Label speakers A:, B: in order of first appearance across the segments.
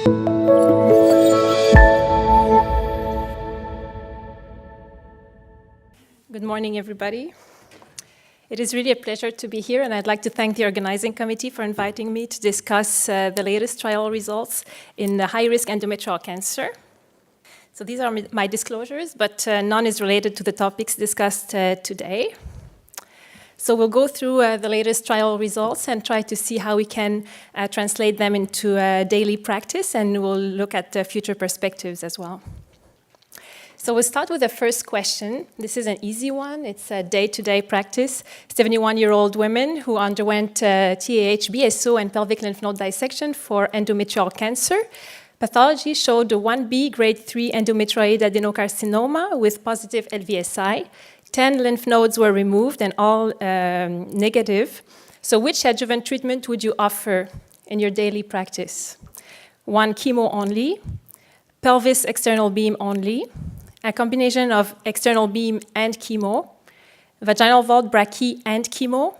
A: Good morning, everybody. It is really a pleasure to be here, and I'd like to thank the organizing committee for inviting me to discuss the latest trial results in high-risk endometrial cancer. So these are my disclosures, but none is related to the topics discussed today. So we'll go through the latest trial results and try to see how we can translate them into daily practice, and we'll look at future perspectives as well. So we'll start with the first question. This is an easy one. It's a day-to-day practice. 71-year-old women who underwent TAH, BSO, and pelvic lymph node dissection for endometrial cancer. Pathology showed a 1B grade 3 endometrioid adenocarcinoma with positive LVSI. 10 lymph nodes were removed and all negative. So which adjuvant treatment would you offer in your daily practice? 1, chemo only, pelvis external beam only, a combination of external beam and chemo, vaginal vault brachy and chemo,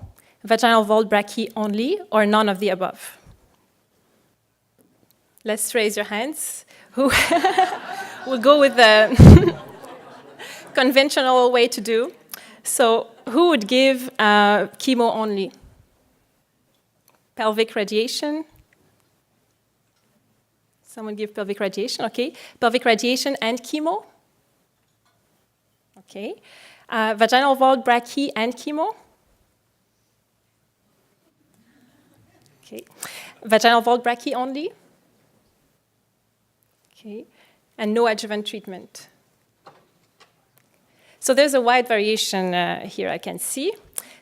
A: vaginal vault brachy only, or none of the above? Let's raise your hands. Who will go with the conventional way to do? So who would give chemo only? Pelvic radiation? Someone give pelvic radiation, okay. Pelvic radiation and chemo? Okay. Vaginal vault brachy and chemo? Okay. Vaginal vault brachy only? Okay. And no adjuvant treatment. So there's a wide variation here I can see.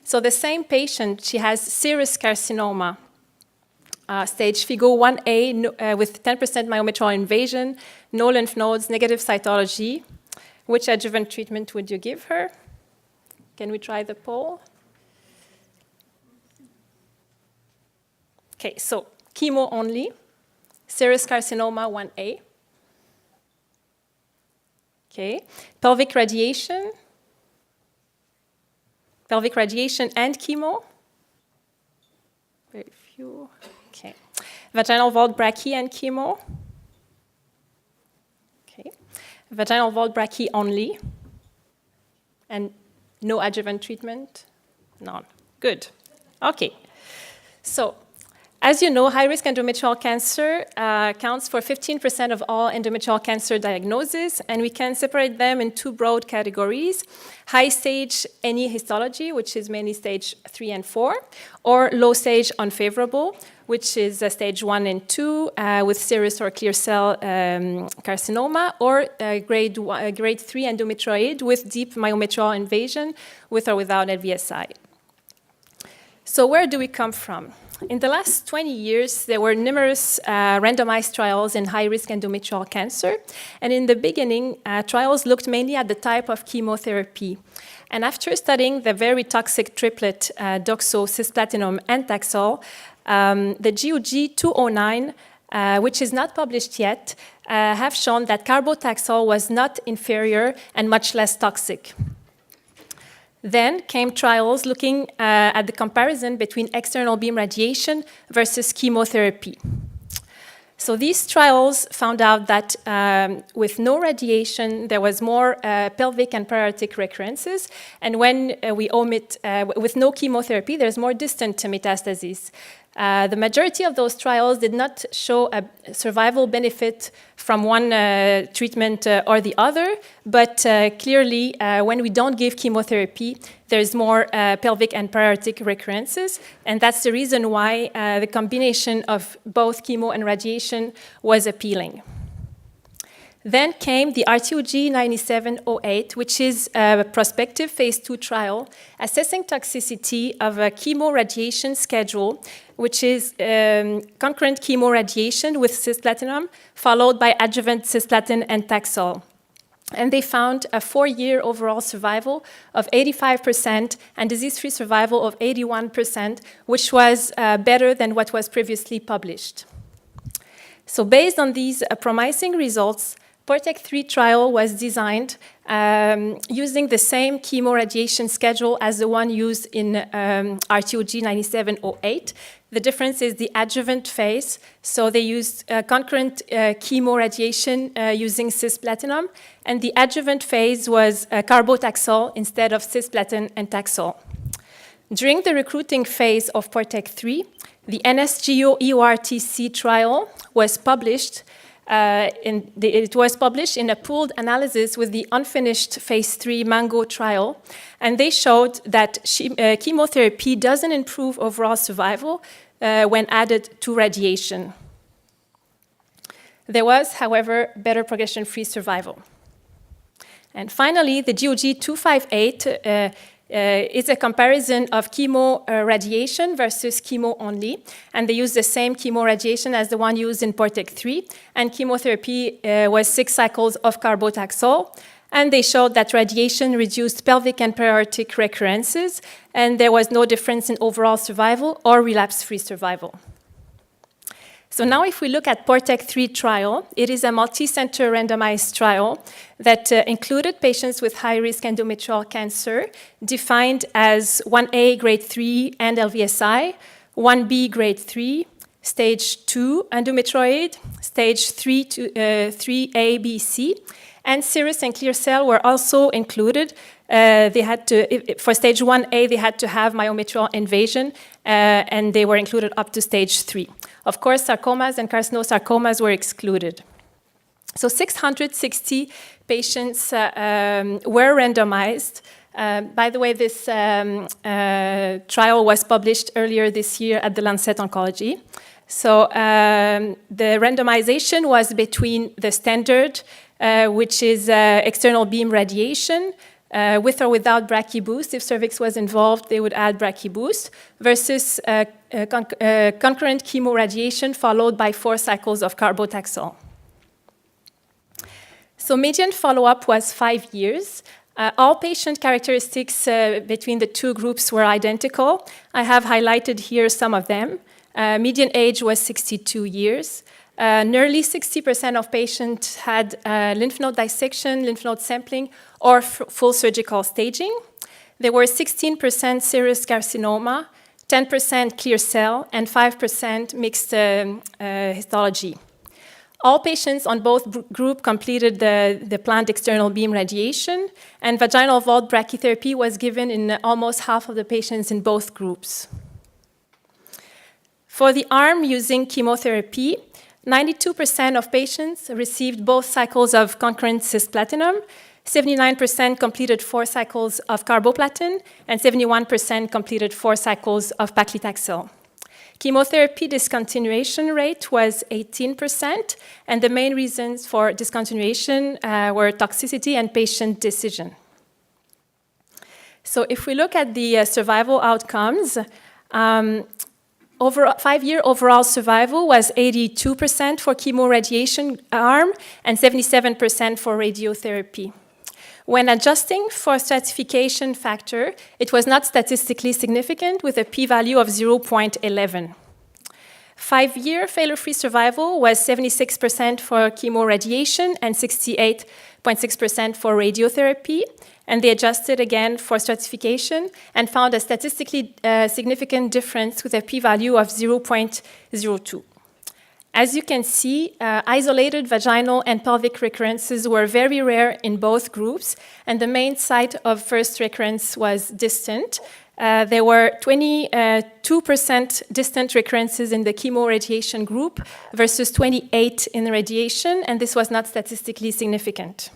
A: So the same patient, she has serous carcinoma, stage FIGO 1A with 10% myometrial invasion, no lymph nodes, negative cytology. Which adjuvant treatment would you give her? Can we try the poll? Okay, so chemo only, serous carcinoma 1A. Okay, pelvic radiation and chemo. Very few. Okay, vaginal vault brachy and chemo. Okay, vaginal vault brachy only, and no adjuvant treatment. None. Good. Okay. So, as you know, high-risk endometrial cancer counts for 15% of all endometrial cancer diagnoses, and we can separate them in two broad categories: high-stage any histology, which is mainly stage 3 and 4, or low-stage unfavorable, which is stage 1 and 2 with serous or clear cell carcinoma, or grade 3 endometrioid with deep myometrial invasion with or without LVSI. So where do we come from? In the last 20 years, there were numerous randomized trials in high-risk endometrial cancer. And in the beginning, trials looked mainly at the type of chemotherapy. And after studying the very toxic triplet, doxo, cisplatinum, and Taxol, the GOG 209, which is not published yet, have shown that carbotaxol was not inferior and much less toxic. Then came trials looking at the comparison between external beam radiation versus chemotherapy. So these trials found out that with no radiation, there was more pelvic and periatic recurrences, and when we omit, with no chemotherapy, there's more distant metastases. The majority of those trials did not show a survival benefit from one treatment or the other, but clearly, when we don't give chemotherapy, there's more pelvic and periatic recurrences, and that's the reason why the combination of both chemo and radiation was appealing. Then came the RTOG 9708, which is a prospective phase 2 trial assessing toxicity of a chemo-radiation schedule, which is concurrent chemo-radiation with cisplatinum, followed by adjuvant cisplatin and Taxol. And they found a 4-year overall survival of 85% and disease-free survival of 81%, which was better than what was previously published. So based on these promising results, PORTEC 3 trial was designed using the same chemoradiation schedule as the one used in RTOG 9708, The difference is the adjuvant phase. So they used concurrent chemoradiation using cisplatinum, and the adjuvant phase was carbotaxol instead of cisplatin and Taxol. During the recruiting phase of PORTEC-3, the NSGO-EORTC trial was published. It was published in a pooled analysis with the unfinished phase 3 MANGO trial, and they showed that chemotherapy doesn't improve overall survival when added to radiation. There was, however, better progression-free survival. And finally, the GOG 258 is a comparison of chemo-radiation versus chemo only, and they used the same chemo-radiation as the one used in PORTEC-3, and chemotherapy was 6 cycles of carbotaxol, and they showed that radiation reduced pelvic and periaortic recurrences, and there was no difference in overall survival or relapse-free survival. So now if we look at PORTEC-3 trial, it is a multi-center randomized trial that included patients with high-risk endometrial cancer, defined as 1A grade 3 and LVSI, 1B grade 3, stage 2 endometrioid, stage 3 to 3A, B, C, and serous and clear cell were also included. They had to, for stage 1A, they had to have myometrial invasion, and they were included up to stage 3. Of course, sarcomas and carcinosarcomas were excluded. So 660 patients were randomized. By the way, this trial was published earlier this year at the Lancet Oncology. So the randomization was between the standard, which is external beam radiation, with or without brachyboost. If cervix was involved, they would add brachyboost, versus concurrent chemoradiation followed by 4 cycles of carbotaxol. So median follow-up was 5 years. All patient characteristics between the two groups were identical. I have highlighted here some of them. Median age was 62 years. Nearly 60% of patients had lymph node dissection, lymph node sampling, or full surgical staging. There were 16% serous carcinoma, 10% clear cell, and 5% mixed histology. All patients on both groups completed the planned external beam radiation, and vaginal vault brachytherapy was given in almost half of the patients in both groups. For the arm using chemotherapy, 92% of patients received both cycles of concurrent cisplatinum, 79% completed 4 cycles of carboplatin, and 71% completed 4 cycles of paclitaxel. Chemotherapy discontinuation rate was 18%, and the main reasons for discontinuation were toxicity and patient decision. So if we look at the survival outcomes, 5-year overall survival was 82% for chemoradiation arm and 77% for radiotherapy. When adjusting for stratification factor, it was not statistically significant with a p-value of 0.11. 5-year failure-free survival was 76% for chemoradiation and 68.6% for radiotherapy, and they adjusted again for stratification and found a statistically significant difference with a p-value of 0.02. As you can see, isolated vaginal and pelvic recurrences were very rare in both groups, and the main site of first recurrence was distant. There were 22% distant recurrences in the chemoradiation group versus 28% in radiation, and this was not statistically significant.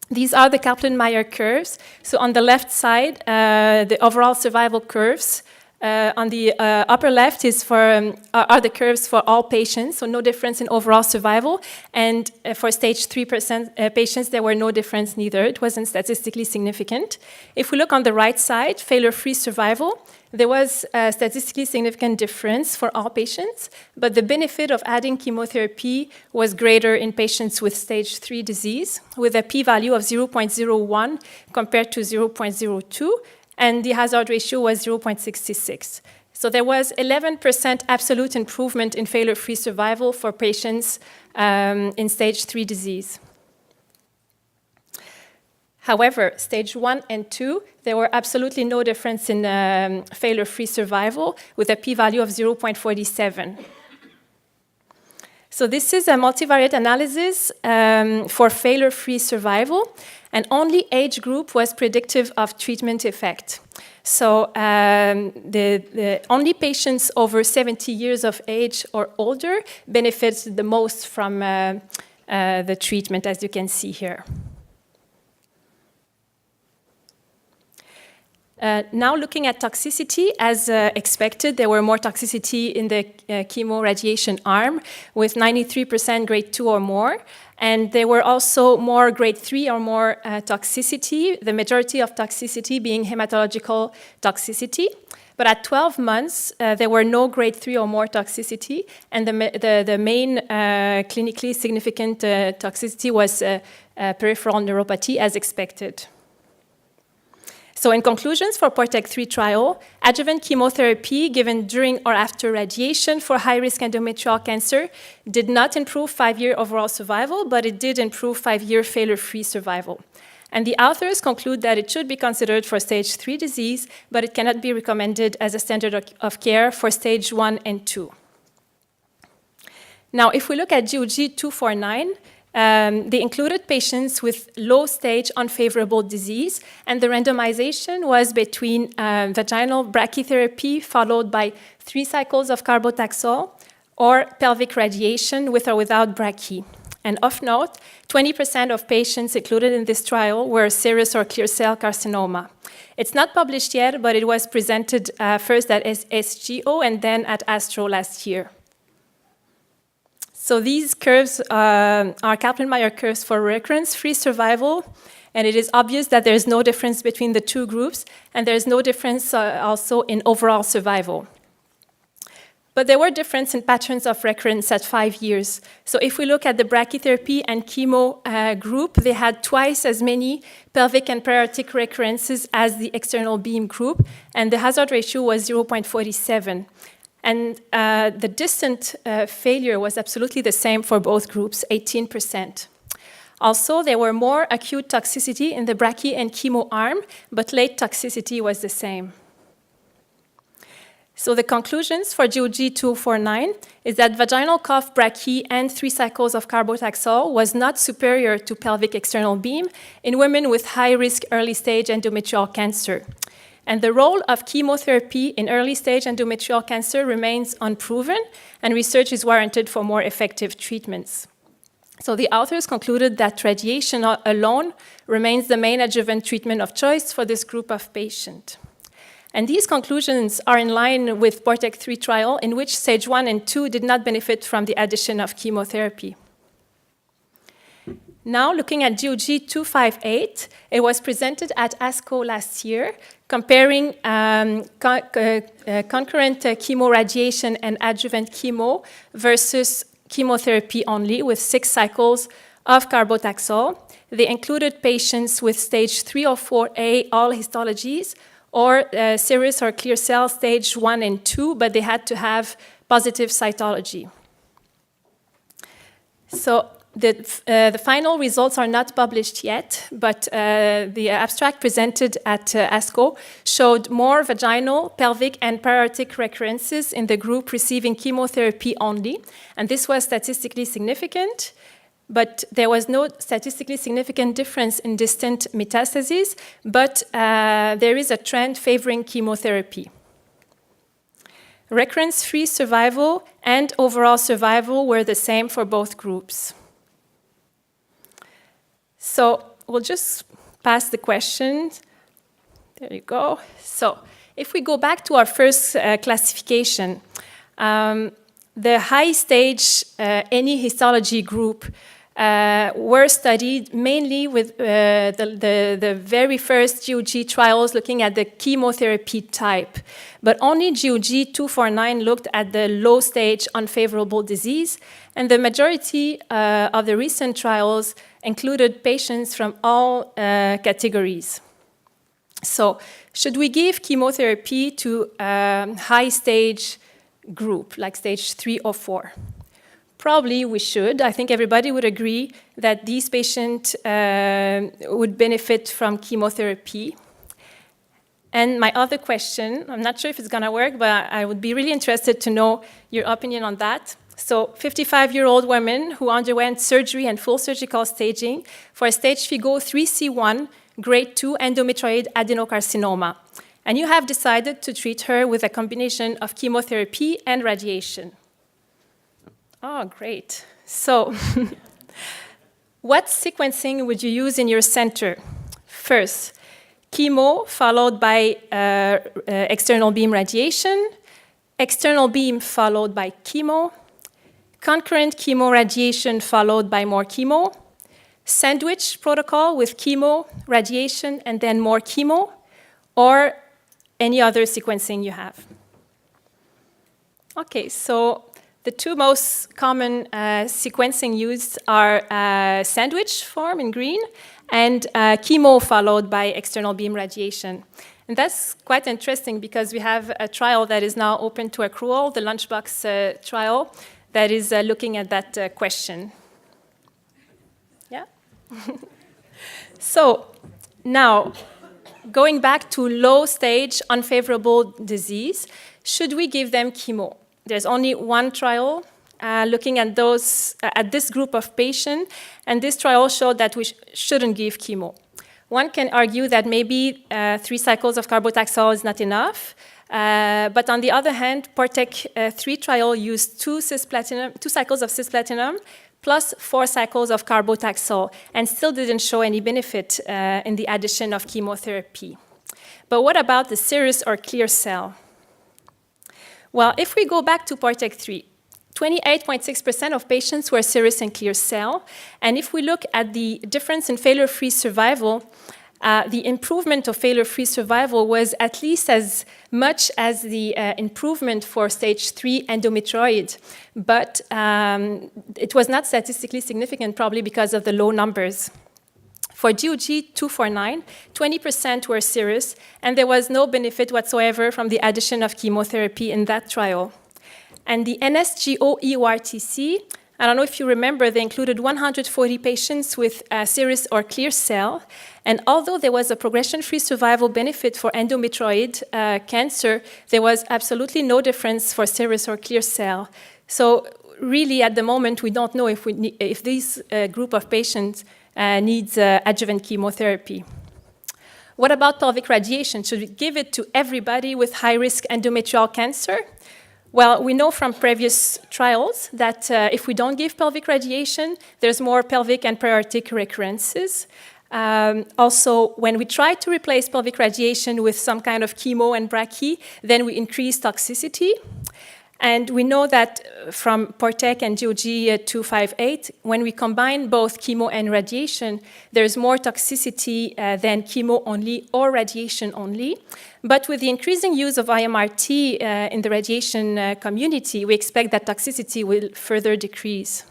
A: These are the Kaplan-Meier curves. So on the left side, the overall survival curves. On the upper left are the curves for all patients, so no difference in overall survival. And for stage 3 patients, there were no difference neither. It wasn't statistically significant. If we look on the right side, failure-free survival, there was a statistically significant difference for all patients, but the benefit of adding chemotherapy was greater in patients with stage 3 disease, with a p-value of 0.01 compared to 0.02, and the hazard ratio was 0.66. So there was 11% absolute improvement in failure-free survival for patients in stage 3 disease. However, stage 1 and 2, there were absolutely no difference in failure-free survival with a p-value of 0.47. So this is a multivariate analysis for failure-free survival, and only age group was predictive of treatment effect. So the only patients over 70 years of age or older benefited the most from the treatment, as you can see here. Now looking at toxicity, as expected, there were more toxicity in the chemo-radiation arm with 93% grade 2 or more. And there were also more grade 3 or more toxicity, the majority of toxicity being hematological toxicity. But at 12 months, there were no grade 3 or more toxicity, and the main clinically significant toxicity was peripheral neuropathy, as expected. So in conclusions for PORTEC-3 trial, adjuvant chemotherapy given during or after radiation for high-risk endometrial cancer did not improve 5-year overall survival, but it did improve 5-year failure-free survival. And the authors conclude that it should be considered for stage 3 disease, but it cannot be recommended as a standard of care for stage 1 and 2. Now, if we look at GOG 249, they included patients with low-stage unfavorable disease, and the randomization was between vaginal brachytherapy followed by 3 cycles of carbotaxol or pelvic radiation with or without brachy. And of note, 20% of patients included in this trial were serous or clear cell carcinoma. It's not published yet, but it was presented first at SGO and then at ASTRO last year. So these curves are Kaplan-Meier curves for recurrence-free survival, and it is obvious that there is no difference between the two groups, and there is no difference also in overall survival. But there were differences in patterns of recurrence at 5 years. So if we look at the brachytherapy and chemo group, they had twice as many pelvic and periaortic recurrences as the external beam group, and the hazard ratio was 0.47. And the distant failure was absolutely the same for both groups, 18%. Also, there were more acute toxicity in the brachy and chemo arm, but late toxicity was the same. So the conclusions for GOG 249 is that vaginal cough brachy and 3 cycles of carbotaxol was not superior to pelvic external beam in women with high-risk early-stage endometrial cancer. And the role of chemotherapy in early-stage endometrial cancer remains unproven, and research is warranted for more effective treatments. So the authors concluded that radiation alone remains the main adjuvant treatment of choice for this group of patients. And these conclusions are in line with PORTEC-3 trial, in which stage 1 and 2 did not benefit from the addition of chemotherapy. Now, looking at GOG 258, it was presented at ASCO last year, comparing concurrent chemoradiation and adjuvant chemo versus chemotherapy only with 6 cycles of carbotaxol. They included patients with stage 3 or 4A, all histologies, or serous or clear cell stage 1 and 2, but they had to have positive cytology. So the final results are not published yet, but the abstract presented at ASCO showed more vaginal, pelvic, and periaortic recurrences in the group receiving chemotherapy only, and this was statistically significant, but there was no statistically significant difference in distant metastases, but there is a trend favoring chemotherapy. Recurrence-free survival and overall survival were the same for both groups. So we'll just pass the questions. There you go. So if we go back to our first classification, the high-stage any histology group were studied mainly with the very first GOG trials looking at the chemotherapy type. But only GOG 249 looked at the low-stage unfavorable disease, and the majority of the recent trials included patients from all categories. So, should we give chemotherapy to a high-stage group, like stage 3 or 4? probably we should. I think everybody would agree that these patients would benefit from chemotherapy. And my other question, I'm not sure if it's going to work, but I would be really interested to know your opinion on that. So 55-year-old women who underwent surgery and full surgical staging for a stage FIGO 3C1, grade 2 endometrioid adenocarcinoma. And you have decided to treat her with a combination of chemotherapy and radiation. Oh, great. So what sequencing would you use in your center? First, chemo followed by external beam radiation, external beam followed by chemo, concurrent chemo radiation followed by more chemo, sandwich protocol with chemo, radiation, and then more chemo, or any other sequencing you have. Okay, so the two most common sequencing used are sandwich form in green and chemo followed by external beam radiation. And that's quite interesting because we have a trial that is now open to accrual, the Lunchbox trial, that is looking at that question. Yeah? So now, going back to low-stage unfavorable disease, should we give them chemo? There's only one trial looking at this group of patients, and this trial showed that we shouldn't give chemo. One can argue that maybe 3 cycles of carbotaxol is not enough, but on the other hand, PORTEC 3 trial used 2 cycles of cisplatinum plus 4 cycles of carbotaxol, and still didn't show any benefit in the addition of chemotherapy. But what about the serous or clear cell? Well, if we go back to PORTEC 3, 28.6% of patients were serous and clear cell, and if we look at the difference in failure-free survival, the improvement of failure-free survival was at least as much as the improvement for stage 3 endometrioid, but it was not statistically significant, probably because of the low numbers. For GOG 249, 20% were serous, and there was no benefit whatsoever from the addition of chemotherapy in that trial. And the NSGO-EORTC, I don't know if you remember, they included 140 patients with serous or clear cell. And although there was a progression-free survival benefit for endometrioid cancer, there was absolutely no difference for serous or clear cell. So really, at the moment, we don't know if this group of patients needs adjuvant chemotherapy. What about pelvic radiation? Should we give it to everybody with high-risk endometrial cancer? Well, we know from previous trials that if we don't give pelvic radiation, there's more pelvic and periaortic recurrences. Also, when we try to replace pelvic radiation with some kind of chemo and brachy, then we increase toxicity. And we know that from PORTEC and GOG 258, when we combine both chemo and radiation, there's more toxicity than chemo only or radiation only. But with the increasing use of IMRT in the radiation community, we expect that toxicity will further decrease.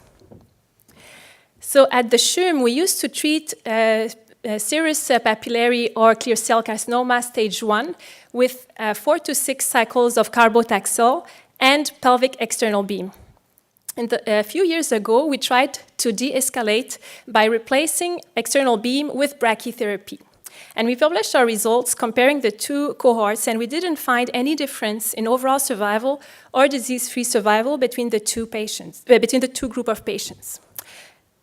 A: So at the CHUM, we used to treat serous papillary or clear cell carcinoma stage 1 with 4 to 6 cycles of carbotaxol and pelvic external beam. And a few years ago, we tried to de-escalate by replacing external beam with brachytherapy. And we published our results comparing the two cohorts, and we didn't find any difference in overall survival or disease-free survival between the two group of patients.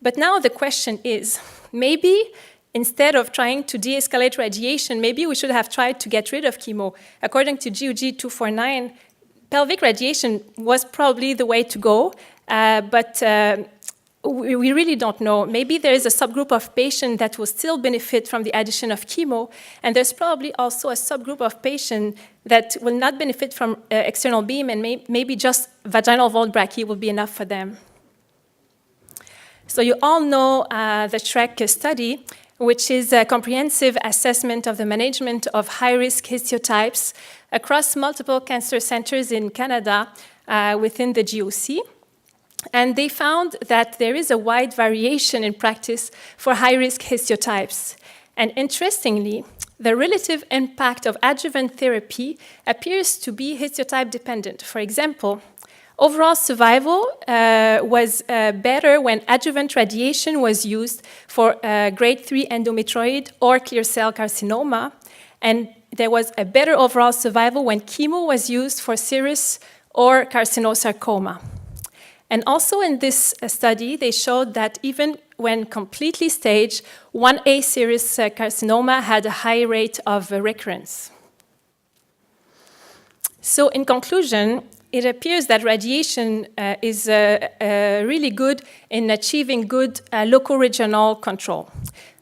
A: But now the question is, maybe instead of trying to de-escalate radiation, maybe we should have tried to get rid of chemo. According to GOG 249, pelvic radiation was probably the way to go, but we really don't know. Maybe there is a subgroup of patients that will still benefit from the addition of chemo, and there's probably also a subgroup of patients that will not benefit from external beam, and maybe just vaginal vault brachy will be enough for them. So you all know the SHREC study, which is a comprehensive assessment of the management of high-risk histiotypes across multiple cancer centers in Canada within the GOC. And they found that there is a wide variation in practice for high-risk histiotypes. And interestingly, the relative impact of adjuvant therapy appears to be histiotype dependent. For example, overall survival was better when adjuvant radiation was used for grade 3 endometrioid or clear cell carcinoma, and there was a better overall survival when chemo was used for serous or carcinosarcoma. And also in this study, they showed that even when completely staged, 1A serous carcinoma had a high rate of recurrence. So in conclusion, it appears that radiation is really good in achieving good local regional control.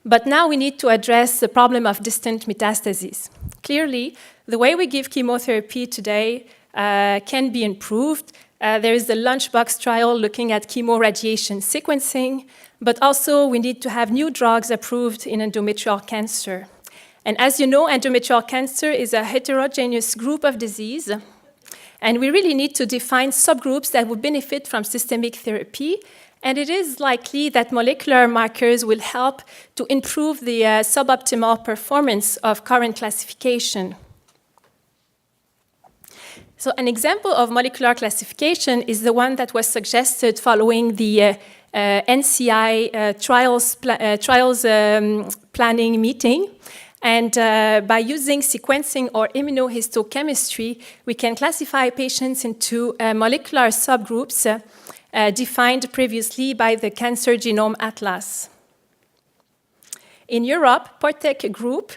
A: But now we need to address the problem of distant metastases. Clearly, the way we give chemotherapy today can be improved. There is the Lunchbox trial looking at chemoradiation sequencing, but also we need to have new drugs approved in endometrial cancer. And as you know, endometrial cancer is a heterogeneous group of disease, and we really need to define subgroups that would benefit from systemic therapy, and it is likely that molecular markers will help to improve the suboptimal performance of current classification. So an example of molecular classification is the one that was suggested following the NCI trials planning meeting. And by using sequencing or immunohistochemistry, we can classify patients into molecular subgroups defined previously by the Cancer Genome Atlas. In Europe, Portec Group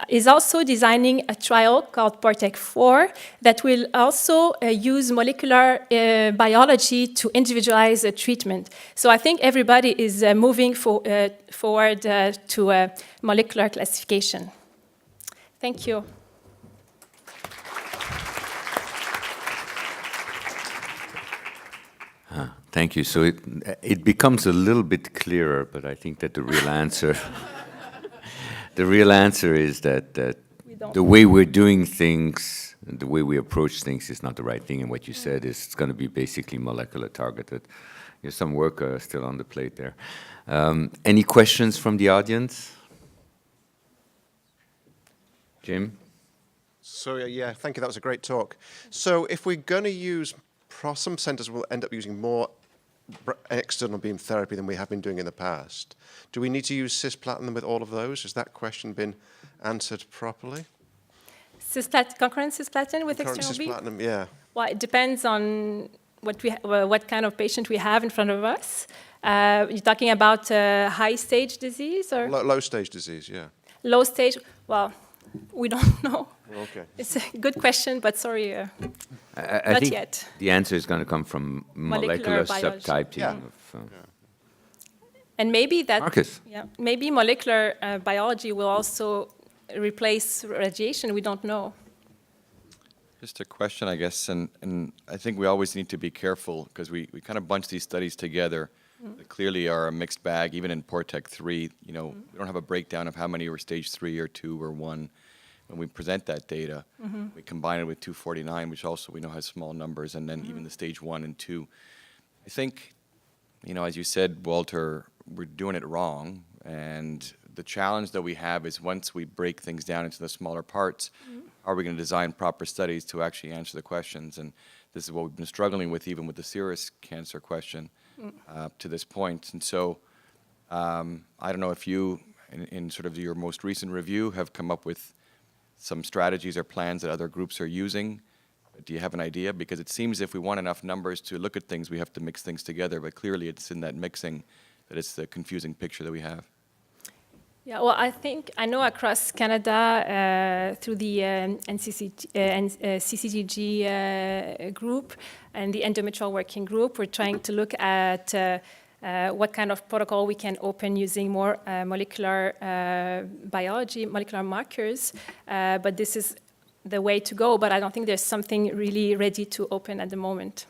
A: is also designing a trial called Portec-4 that will also use molecular biology to individualize a treatment. So I think everybody is moving forward to molecular classification. Thank you.
B: Thank you. So it becomes a little bit clearer, but I think that the real answer is that the way we're doing things, the way we approach things is not the right thing. And what you said is it's going to be basically molecular targeted. There's some work still on the plate there. Any questions from the audience? Jim?
C: So yeah, thank you. That was a great talk. So if we're going to use, some centers will end up using more external beam therapy than we have been doing in the past. Do we need to use cisplatin with all of those? Has that question been answered properly?
A: Concurrent cisplatin with external beam?
C: Cisplatin, yeah.
A: Well, it depends on what kind of patient we have in front of us. You're talking about high stage disease or
C: low stage disease? Yeah.
A: Low stage. Well, we don't know.
C: Okay.
A: It's a good question, but sorry,
B: I
A: not
B: think
A: yet.
B: the answer is going to come from molecular subtyping.
C: Yeah.
A: And maybe that,
B: Marcus.
A: yeah, maybe molecular biology will also replace radiation. We don't know.
D: Just a question, I guess, and I think we always need to be careful because we kind of bunch these studies together. They clearly are a mixed bag. Even in Portec-3, we don't have a breakdown of how many were stage 3 or 2 or 1. When we present that data, we combine it with 249, which also we know has small numbers, and then even the stage 1 and 2. I think, as you said, Walter, we're doing it wrong, and the challenge that we have is once we break things down into the smaller parts, are we going to design proper studies to actually answer the questions? And this is what we've been struggling with, even with the serous cancer question to this point. And so I don't know if you, in sort of your most recent review, have come up with some strategies or plans that other groups are using. Do you have an idea? Because it seems if we want enough numbers to look at things, we have to mix things together. But clearly it's in that mixing that it's the confusing picture that we have.
A: Yeah, well, I know across Canada through the CCGG group and the endometrial working group, we're trying to look at what kind of protocol we can open using more molecular biology, molecular markers. But this is the way to go, but I don't think there's something really ready to open at the moment.